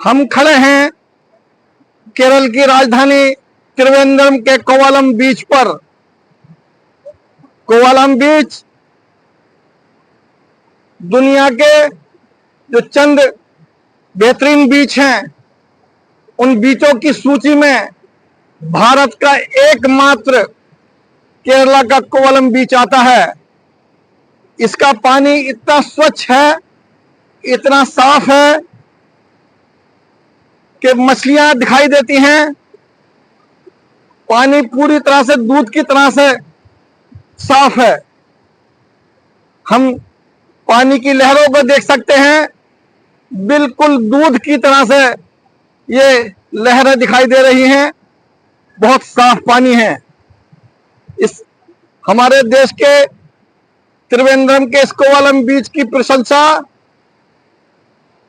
हम खड़े हैं केरल की राजधानी त्रिवेंद्रम के कोवलम बीच पर। कोवलम बीच दुनिया के जो चंद बेहतरीन बीच हैं, उन बीचों की सूची में भारत का एकमात्र केरला का कोवलम बीच आता है। इसका पानी इतना स्वच्छ है, इतना साफ है कि मछलियां दिखाई देती हैं। पानी पूरी तरह से दूध की तरह से साफ है। हम पानी की लहरों को देख सकते हैं, बिल्कुल दूध की तरह से ये लहरें दिखाई दे रही हैं। बहुत साफ पानी है। इस हमारे देश के त्रिवेंद्रम के इस कोवलम बीच की प्रशंसा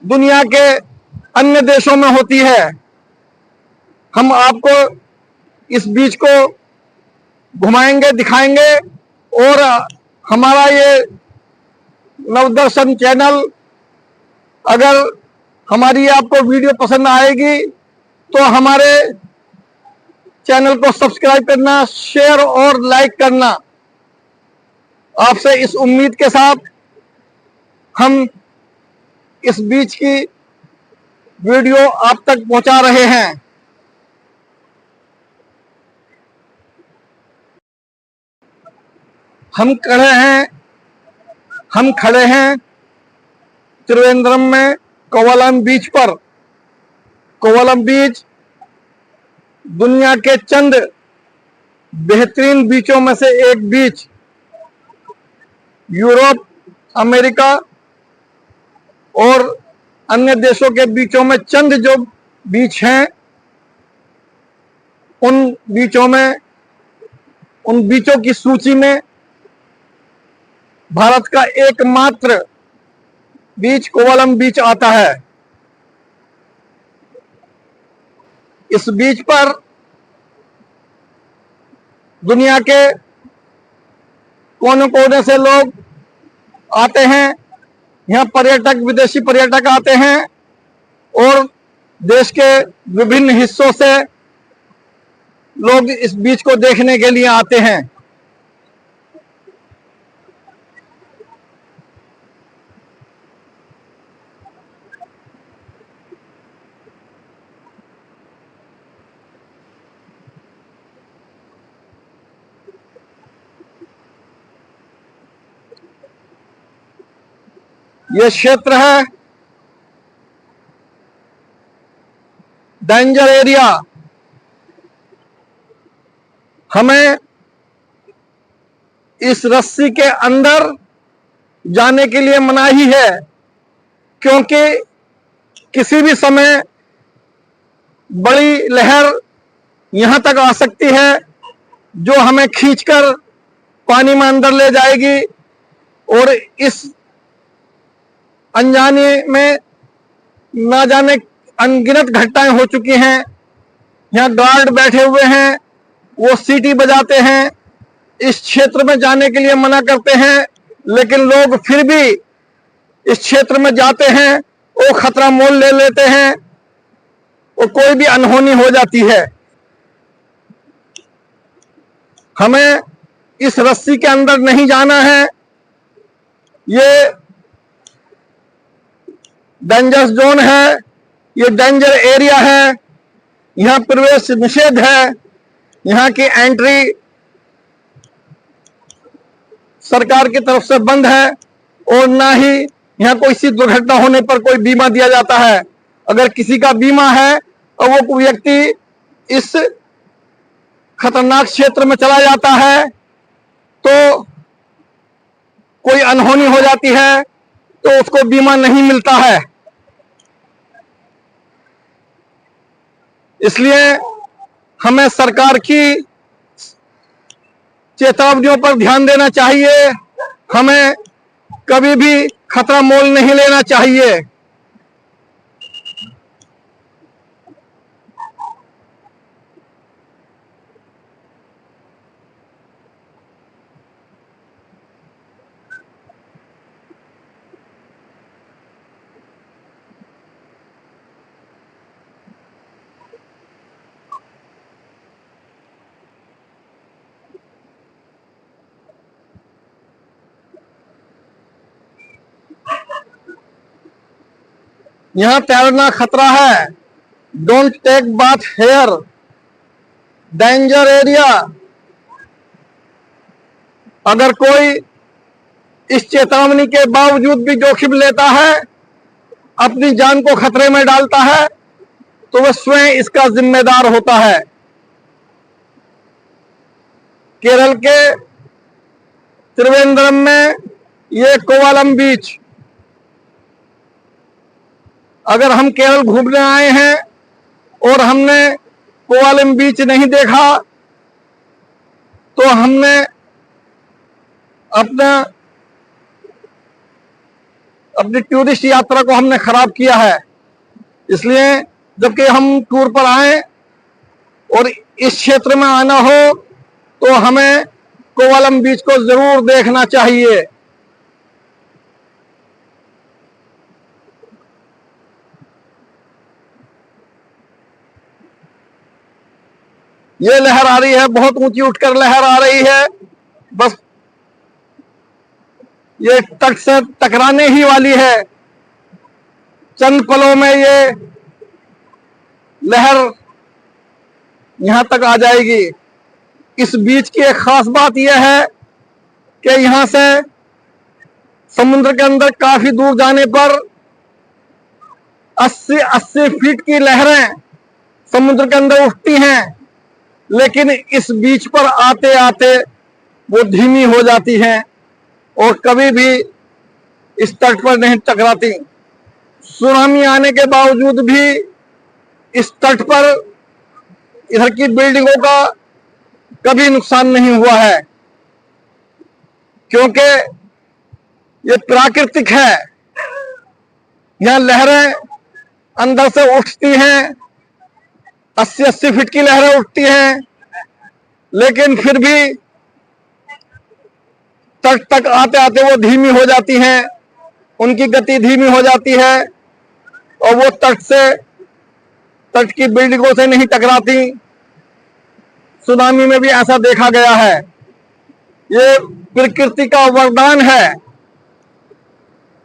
दुनिया के अन्य देशों में होती है। हम आपको इस बीच को घुमाएंगे, दिखाएंगे, और हमारा ये नवदर्शन चैनल, अगर हमारी आपको वीडियो पसंद आएगी तो हमारे चैनल को सब्सक्राइब करना, शेयर और लाइक करना। आपसे इस उम्मीद के साथ हम इस बीच की वीडियो आप तक पहुंचा रहे हैं। हम खड़े हैं त्रिवेंद्रम में कोवलम बीच पर। कोवलम बीच दुनिया के चंद बेहतरीन बीचों में से एक बीच। यूरोप, अमेरिका और अन्य देशों के बीचों में चंद जो बीच हैं, उन बीचों की सूची में भारत का एकमात्र बीच कोवलम बीच आता है। इस बीच पर दुनिया के कोने कोने से लोग आते हैं। यहाँ पर्यटक, विदेशी पर्यटक आते हैं और देश के विभिन्न हिस्सों से लोग इस बीच को देखने के लिए आते हैं। यह क्षेत्र है डेंजर एरिया। हमें इस रस्सी के अंदर जाने के लिए मनाही है, क्योंकि किसी भी समय बड़ी लहर यहां तक आ सकती है जो हमें खींचकर पानी में अंदर ले जाएगी। और इस अनजाने में ना जाने अनगिनत घटनाएं हो चुकी हैं। यहाँ गार्ड बैठे हुए हैं, वो सीटी बजाते हैं, इस क्षेत्र में जाने के लिए मना करते हैं, लेकिन लोग फिर भी इस क्षेत्र में जाते हैं। वो खतरा मोल ले लेते हैं और कोई भी अनहोनी हो जाती है। हमें इस रस्सी के अंदर नहीं जाना है। ये डेंजर जोन है, ये डेंजर एरिया है। यहाँ प्रवेश निषेध है। यहाँ की एंट्री सरकार की तरफ से बंद है, और ना ही यहाँ कोई सी दुर्घटना होने पर कोई बीमा दिया जाता है। अगर किसी का बीमा है और वो व्यक्ति इस खतरनाक क्षेत्र में चला जाता है, तो कोई अनहोनी हो जाती है, तो उसको बीमा नहीं मिलता है। इसलिए हमें सरकार की चेतावनियों पर ध्यान देना चाहिए। हमें कभी भी खतरा मोल नहीं लेना चाहिए। यहाँ तैरना खतरा है। Don't take bath here, danger area. अगर कोई इस चेतावनी के बावजूद भी जोखिम लेता है, अपनी जान को खतरे में डालता है, तो वह स्वयं इसका जिम्मेदार होता है। केरल के त्रिवेंद्रम में ये कोवलम बीच, अगर हम केरल घूमने आए हैं और हमने कोवलम बीच नहीं देखा, तो हमने अपनी टूरिस्ट यात्रा को हमने खराब किया है। इसलिए जबकि हम टूर पर आए और इस क्षेत्र में आना हो, तो हमें कोवलम बीच को जरूर देखना चाहिए। ये लहर आ रही है, बहुत ऊंची उठकर लहर आ रही है, बस ये तट से टकराने ही वाली है। चंद पलों में ये लहर यहां तक आ जाएगी। इस बीच की एक खास बात यह है कि यहां से समुद्र के अंदर काफी दूर जाने पर 80 फीट की लहरें समुद्र के अंदर उठती हैं, लेकिन इस बीच पर आते आते वो धीमी हो जाती हैं और कभी भी इस तट पर नहीं टकराती। सुनामी आने के बावजूद भी इस तट पर इधर की बिल्डिंगों का कभी नुकसान नहीं हुआ है, क्योंकि ये प्राकृतिक है। यहां लहरें अंदर से उठती हैं, 80 फीट की लहरें उठती हैं, लेकिन फिर भी तट तक आते आते वो धीमी हो जाती हैं, उनकी गति धीमी हो जाती है और वो तट की बिल्डिंगों से नहीं टकराती। सुनामी में भी ऐसा देखा गया है। ये प्रकृति का वरदान है,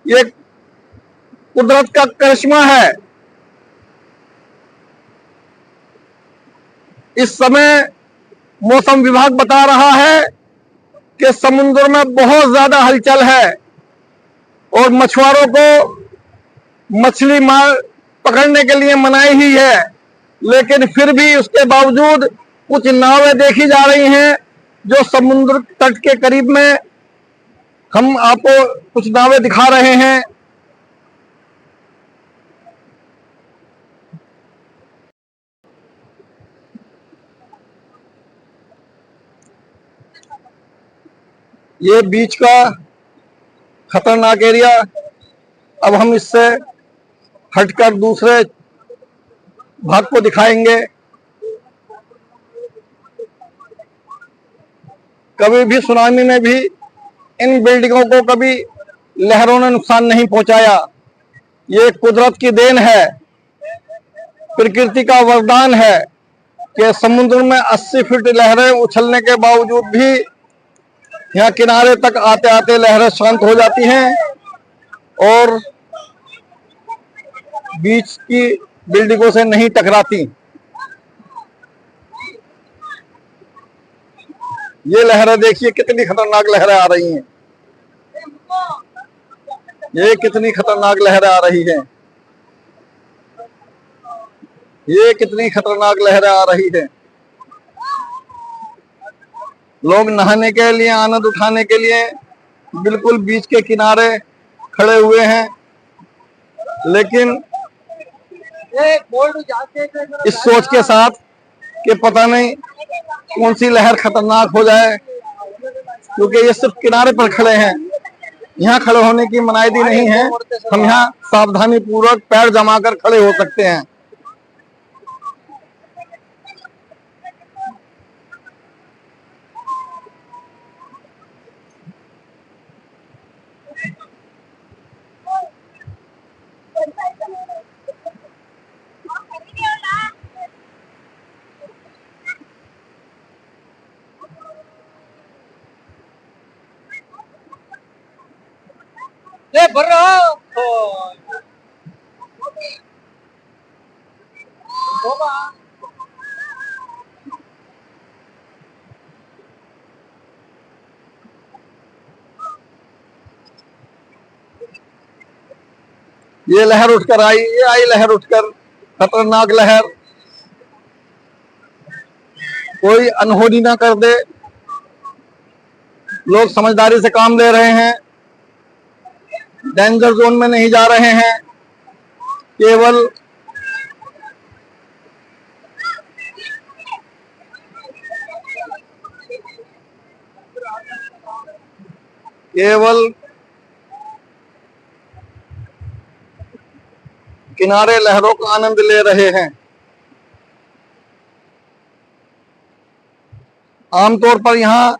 ये कुदरत का करिश्मा है। इस समय मौसम विभाग बता रहा है कि समुद्र में बहुत ज्यादा हलचल है और मछुआरों को मछली पकड़ने के लिए मनाही ही है, लेकिन फिर भी उसके बावजूद कुछ नावें देखी जा रही हैं जो समुद्र तट के करीब में, हम आपको कुछ नावें दिखा रहे हैं। ये बीच का खतरनाक एरिया, अब हम इससे हटकर दूसरे भाग को दिखाएंगे। कभी भी सुनामी में भी इन बिल्डिंगों को कभी लहरों ने नुकसान नहीं पहुंचाया। ये कुदरत की देन है, प्रकृति का वरदान है कि समुद्र में 80 फीट लहरें उछलने के बावजूद भी यहाँ किनारे तक आते आते लहरें शांत हो जाती हैं और बीच की बिल्डिंगों से नहीं टकराती। ये लहरें देखिए, कितनी खतरनाक लहरें आ रही हैं। ये कितनी खतरनाक लहरें आ रही हैं। ये कितनी खतरनाक लहरें आ रही हैं। लोग नहाने के लिए, आनंद उठाने के लिए बिल्कुल बीच के किनारे खड़े हुए हैं, लेकिन इस सोच के साथ कि पता नहीं कौन सी लहर खतरनाक हो जाए, क्योंकि ये सिर्फ किनारे पर खड़े हैं। यहाँ खड़े होने की मनाही नहीं है। हम यहाँ सावधानी पूर्वक पैर जमाकर खड़े हो सकते हैं। ले भर रहा ये लहर उठकर आई, ये आई लहर उठकर, खतरनाक लहर। कोई अनहोनी ना कर दे। लोग समझदारी से काम ले रहे हैं, डेंजर जोन में नहीं जा रहे हैं। केवल केवल किनारे लहरों का आनंद ले रहे हैं। आमतौर पर यहाँ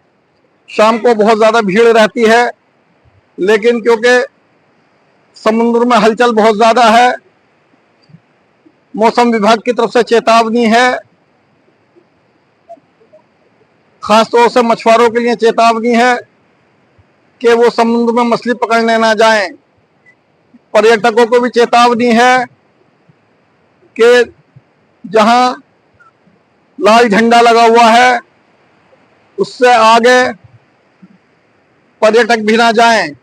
शाम को बहुत ज्यादा भीड़ रहती है, लेकिन क्योंकि समुद्र में हलचल बहुत ज्यादा है, मौसम विभाग की तरफ से चेतावनी है, खासतौर से मछुआरों के लिए चेतावनी है कि वो समुद्र में मछली पकड़ने ना जाएं। पर्यटकों को भी चेतावनी है कि जहां लाल झंडा लगा हुआ है उससे आगे पर्यटक भी ना जाएं।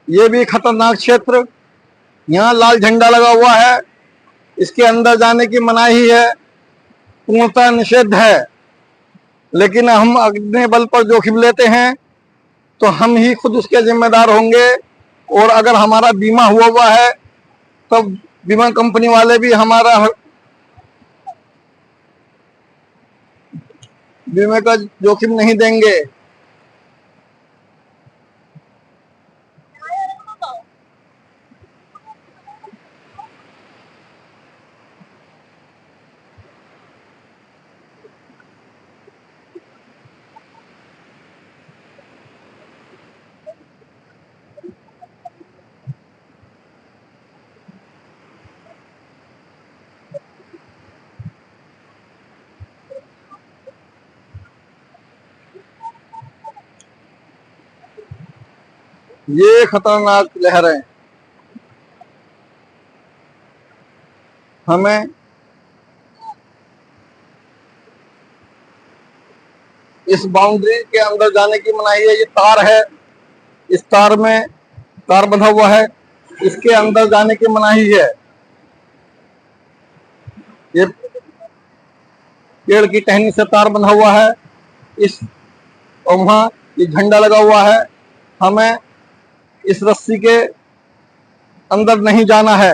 ये भी खतरनाक क्षेत्र, यहाँ लाल झंडा लगा हुआ है, इसके अंदर जाने की मनाही है, पूर्णतः निषेध है। लेकिन हम अपने बल पर जोखिम लेते हैं तो हम ही खुद उसके जिम्मेदार होंगे। और अगर हमारा बीमा हुआ है तो बीमा कंपनी वाले भी हमारा बीमे का जोखिम नहीं देंगे। ये खतरनाक लहरें हमें इस बाउंड्री के अंदर जाने की मनाही है। ये तार है, इस तार में तार बंधा हुआ है, इसके अंदर जाने की मनाही है। ये पेड़ की टहनी से तार बंधा हुआ है, इस और वहां ये झंडा लगा हुआ है। हमें इस रस्सी के अंदर नहीं जाना है।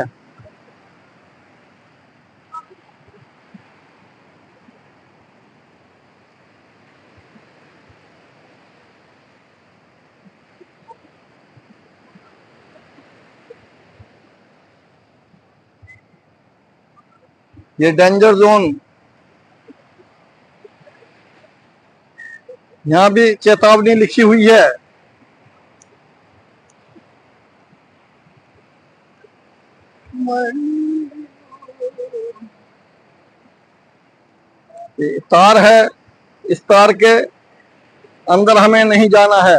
ये डेंजर जोन, यहाँ भी चेतावनी लिखी हुई है। ये तार है, इस तार के अंदर हमें नहीं जाना है।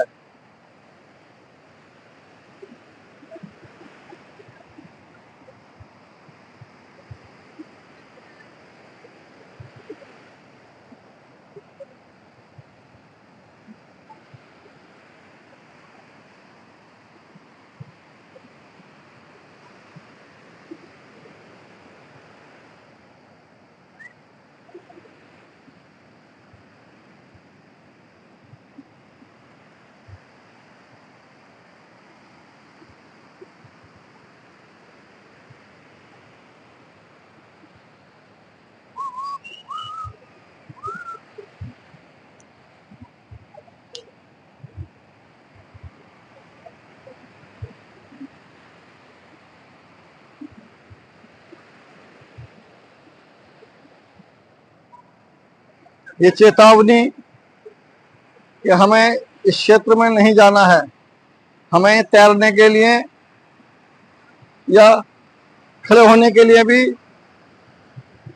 ये चेतावनी कि हमें इस क्षेत्र में नहीं जाना है। हमें तैरने के लिए या खड़े होने के लिए भी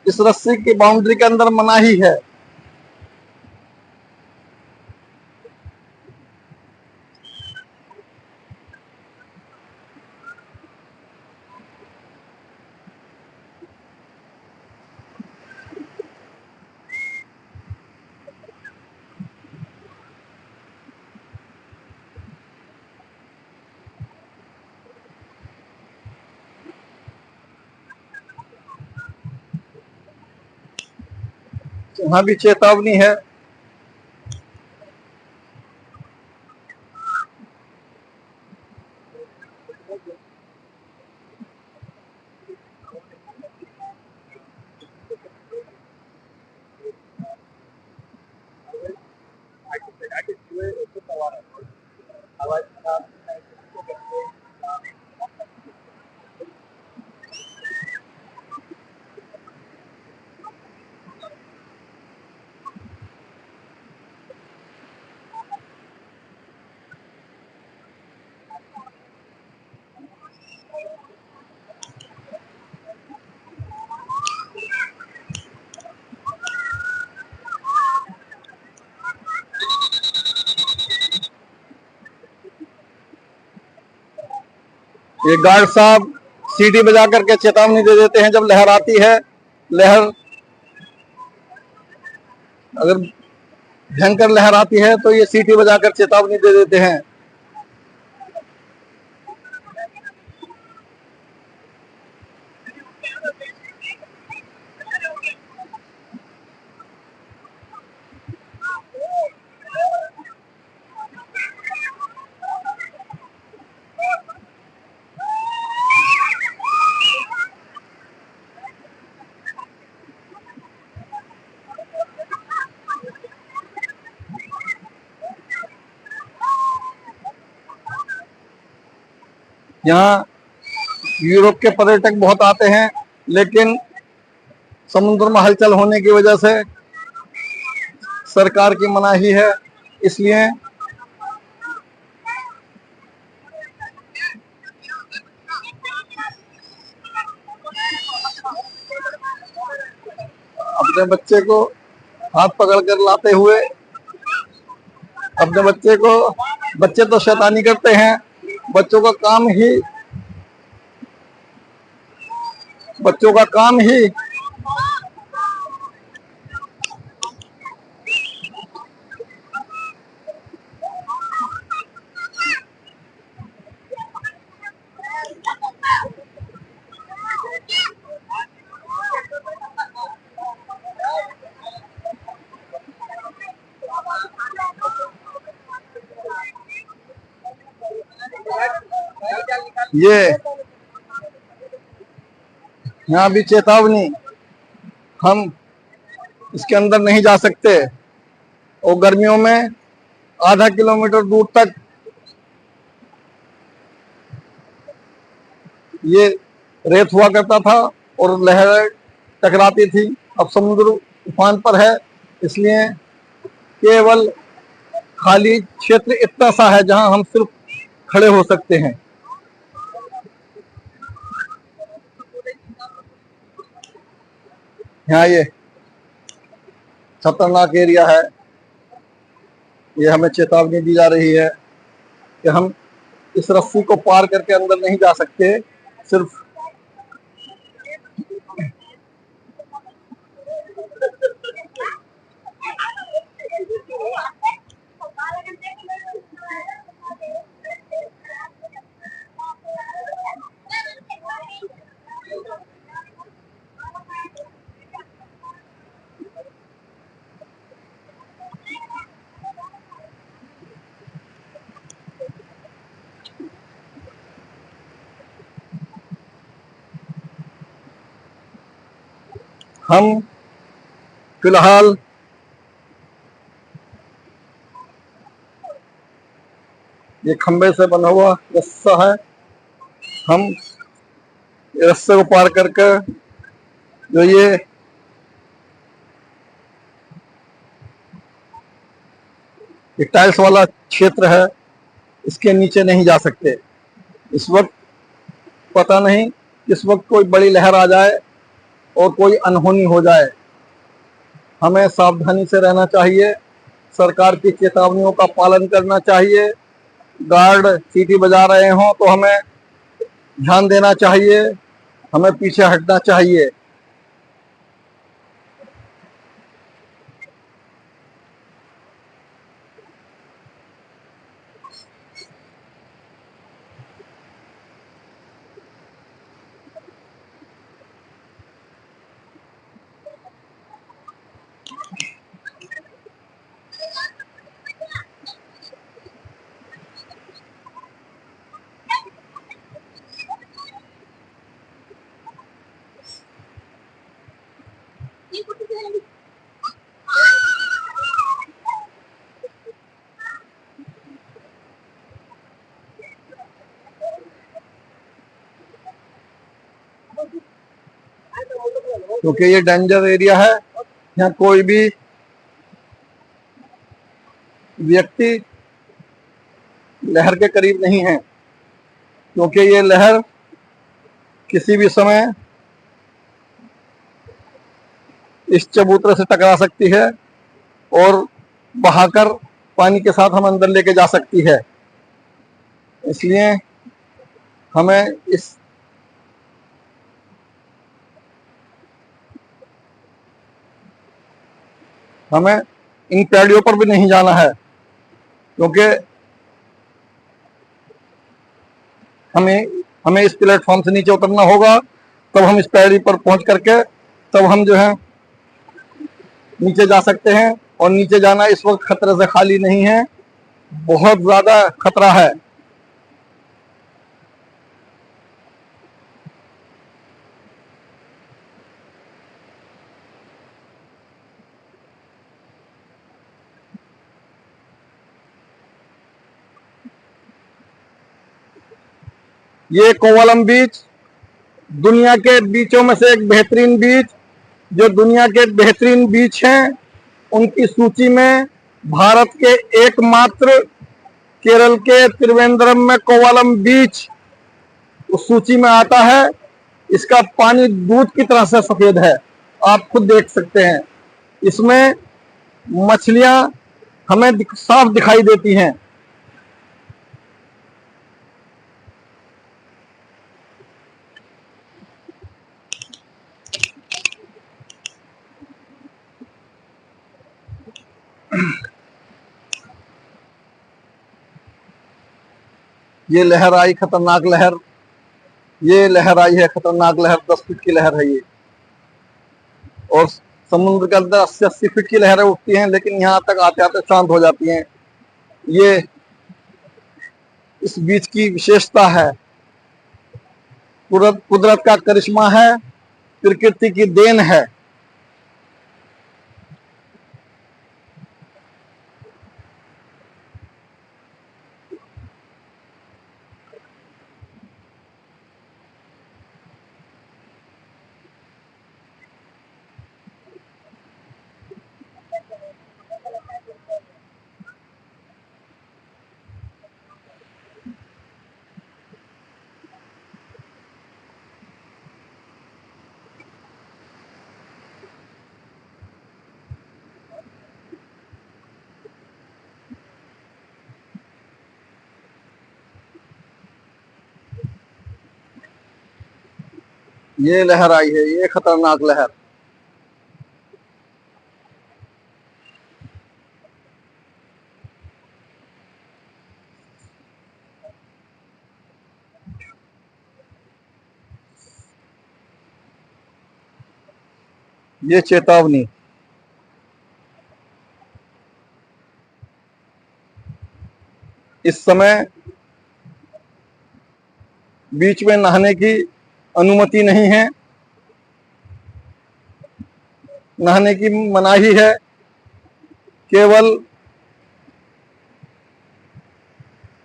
इस रस्सी की बाउंड्री के अंदर मनाही है। यहाँ भी चेतावनी है। ये गार्ड साहब सीटी बजा करके चेतावनी दे देते हैं जब लहर आती है। लहर अगर भयंकर लहर आती है तो ये सीटी बजाकर चेतावनी दे देते हैं। यहाँ यूरोप के पर्यटक बहुत आते हैं, लेकिन समुद्र में हलचल होने की वजह से सरकार की मनाही है, इसलिए अपने बच्चे को हाथ पकड़ कर लाते हुए अपने बच्चे तो शैतानी करते हैं। बच्चों का काम ही ये। यहाँ भी चेतावनी, हम इसके अंदर नहीं जा सकते और गर्मियों में आधा किलोमीटर दूर तक ये रेत हुआ करता था और लहरें टकराती थी। अब समुद्र उफान पर है, इसलिए केवल खाली क्षेत्र इतना सा है जहां हम सिर्फ खड़े हो सकते हैं। यहाँ ये खतरनाक एरिया है। ये हमें चेतावनी दी जा रही है कि हम इस रस्सी को पार करके अंदर नहीं जा सकते। सिर्फ हम फिलहाल ये खंबे से बना हुआ रस्सा है। हम ये रस्से को पार करके जो ये टाइल्स वाला क्षेत्र है, इसके नीचे नहीं जा सकते। इस वक्त पता नहीं किस वक्त कोई बड़ी लहर आ जाए और कोई अनहोनी हो जाए। हमें सावधानी से रहना चाहिए, सरकार की चेतावनियों का पालन करना चाहिए। गार्ड सीटी बजा रहे हों तो हमें ध्यान देना चाहिए, हमें पीछे हटना चाहिए। क्योंकि ये डेंजर एरिया है, यहाँ कोई भी व्यक्ति लहर के करीब नहीं है, क्योंकि ये लहर किसी भी समय इस चबूतरे से टकरा सकती है और बहाकर पानी के साथ हम अंदर लेके जा सकती है। इसलिए हमें इस हमें इन पैड़ियों पर भी नहीं जाना है, क्योंकि हमें हमें इस प्लेटफॉर्म से नीचे उतरना होगा। तब हम इस पैड़ी पर पहुंच करके तब हम जो है नीचे जा सकते हैं। और नीचे जाना इस वक्त खतरे से खाली नहीं है, बहुत ज्यादा खतरा है। ये कोवलम बीच दुनिया के बीचों में से एक बेहतरीन बीच, जो दुनिया के बेहतरीन बीच हैं उनकी सूची में भारत के एकमात्र केरल के त्रिवेंद्रम में कोवलम बीच उस सूची में आता है। इसका पानी दूध की तरह से सफेद है, आप खुद देख सकते हैं। इसमें मछलियां हमें साफ दिखाई देती हैं। ये लहर आई खतरनाक लहर, ये लहर आई है खतरनाक लहर, 10 फीट की लहर है ये। और समुद्र के अंदर 80-80 फीट की लहरें उठती हैं, लेकिन यहाँ तक आते आते शांत हो जाती हैं। ये इस बीच की विशेषता है, कुदरत का करिश्मा है, प्रकृति की देन है। ये लहर आई है, ये खतरनाक लहर। ये चेतावनी। इस समय बीच में नहाने की अनुमति नहीं है, नहाने की मनाही है। केवल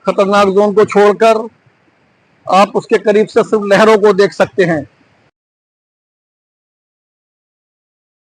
खतरनाक जोन को छोड़कर आप उसके करीब से सिर्फ लहरों को देख सकते हैं।